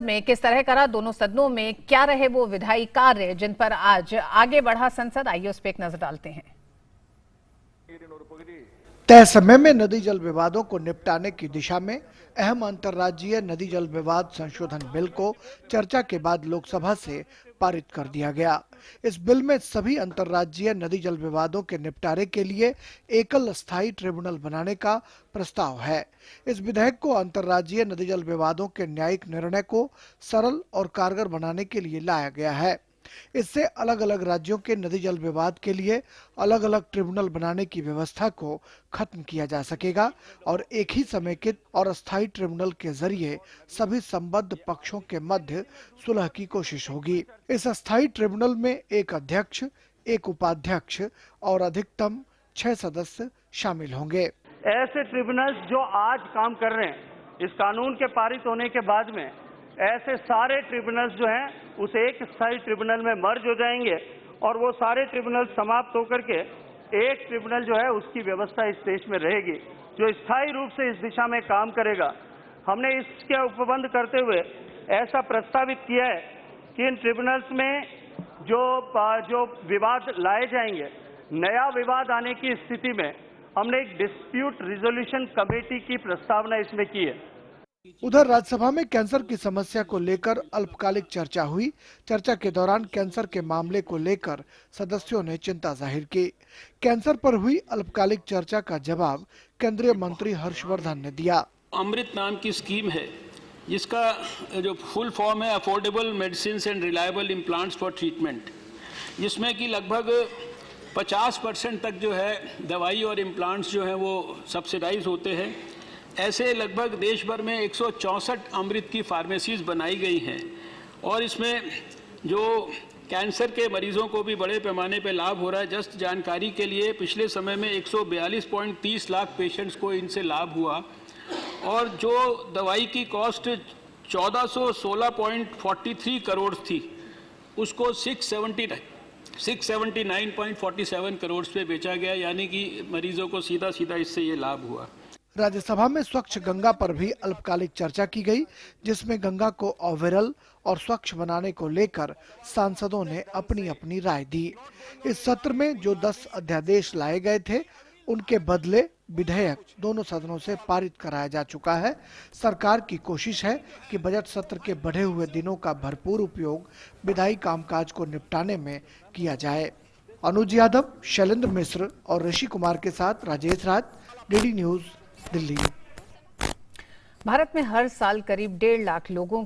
में किस तरह करा, दोनों सदनों में क्या रहे वो विधायी कार्य जिन पर आज आगे बढ़ा संसद, आइए उस पर एक नजर डालते हैं। तय समय में नदी जल विवादों को निपटाने की दिशा में अहम अंतर्राज्यीय नदी जल विवाद संशोधन बिल को चर्चा के बाद लोकसभा से पारित कर दिया गया। इस बिल में सभी अंतर्राज्यीय नदी जल विवादों के निपटारे के लिए एकल स्थायी ट्रिब्यूनल बनाने का प्रस्ताव है। इस विधेयक को अंतर्राज्यीय नदी जल विवादों के न्यायिक निर्णय को सरल और कारगर बनाने के लिए लाया गया है। इससे अलग अलग राज्यों के नदी जल विवाद के लिए अलग अलग ट्रिब्यूनल बनाने की व्यवस्था को खत्म किया जा सकेगा और एक ही समेकित और अस्थायी ट्रिब्यूनल के जरिए सभी संबद्ध पक्षों के मध्य सुलह की कोशिश होगी। इस अस्थायी ट्रिब्यूनल में एक अध्यक्ष, एक उपाध्यक्ष और अधिकतम 6 सदस्य शामिल होंगे। ऐसे ट्रिब्यूनल्स जो आज काम कर रहे हैं, इस कानून के पारित होने के बाद में ऐसे सारे ट्रिब्यूनल्स जो हैं उस एक स्थायी ट्रिब्यूनल में मर्ज हो जाएंगे और वो सारे ट्रिब्यूनल समाप्त होकर के एक ट्रिब्यूनल जो है उसकी व्यवस्था इस देश में रहेगी जो स्थायी रूप से इस दिशा में काम करेगा। हमने इसके उपबंध करते हुए ऐसा प्रस्तावित किया है कि इन ट्रिब्यूनल्स में जो विवाद लाए जाएंगे, नया विवाद आने की स्थिति में हमने एक डिस्प्यूट रिजोल्यूशन कमेटी की प्रस्तावना इसमें की है। उधर राज्यसभा में कैंसर की समस्या को लेकर अल्पकालिक चर्चा हुई। चर्चा के दौरान कैंसर के मामले को लेकर सदस्यों ने चिंता जाहिर की। कैंसर पर हुई अल्पकालिक चर्चा का जवाब केंद्रीय मंत्री हर्षवर्धन ने दिया। अमृत नाम की स्कीम है जिसका जो फुल फॉर्म है affordable medicine and reliable implants for treatment, जिसमें कि लगभग 50% तक जो है दवाई और इम्प्लांट्स जो है वो सब्सिडाइज होते हैं। ऐसे लगभग देश भर में 164 अमृत की फार्मेसीज बनाई गई हैं और इसमें जो कैंसर के मरीजों को भी बड़े पैमाने पर लाभ हो रहा है। जस्ट जानकारी के लिए पिछले समय में 142.30 लाख पेशेंट्स को इनसे लाभ हुआ और जो दवाई की कॉस्ट 1416.43 करोड़ थी उसको 679.47 करोड़ पे बेचा गया, यानी कि मरीजों को सीधा सीधा इससे ये लाभ हुआ। राज्यसभा में स्वच्छ गंगा पर भी अल्पकालिक चर्चा की गई, जिसमें गंगा को अविरल और स्वच्छ बनाने को लेकर सांसदों ने अपनी अपनी राय दी। इस सत्र में जो 10 अध्यादेश लाए गए थे उनके बदले विधेयक दोनों सदनों से पारित कराया जा चुका है। सरकार की कोशिश है कि बजट सत्र के बढ़े हुए दिनों का भरपूर उपयोग विधायी कामकाज को निपटाने में किया जाए। अनुज यादव, शैलेंद्र मिश्र और ऋषि कुमार के साथ राजेश राज, डीडी न्यूज, दिल्ली। भारत में हर साल करीब 1.5 लाख लोगों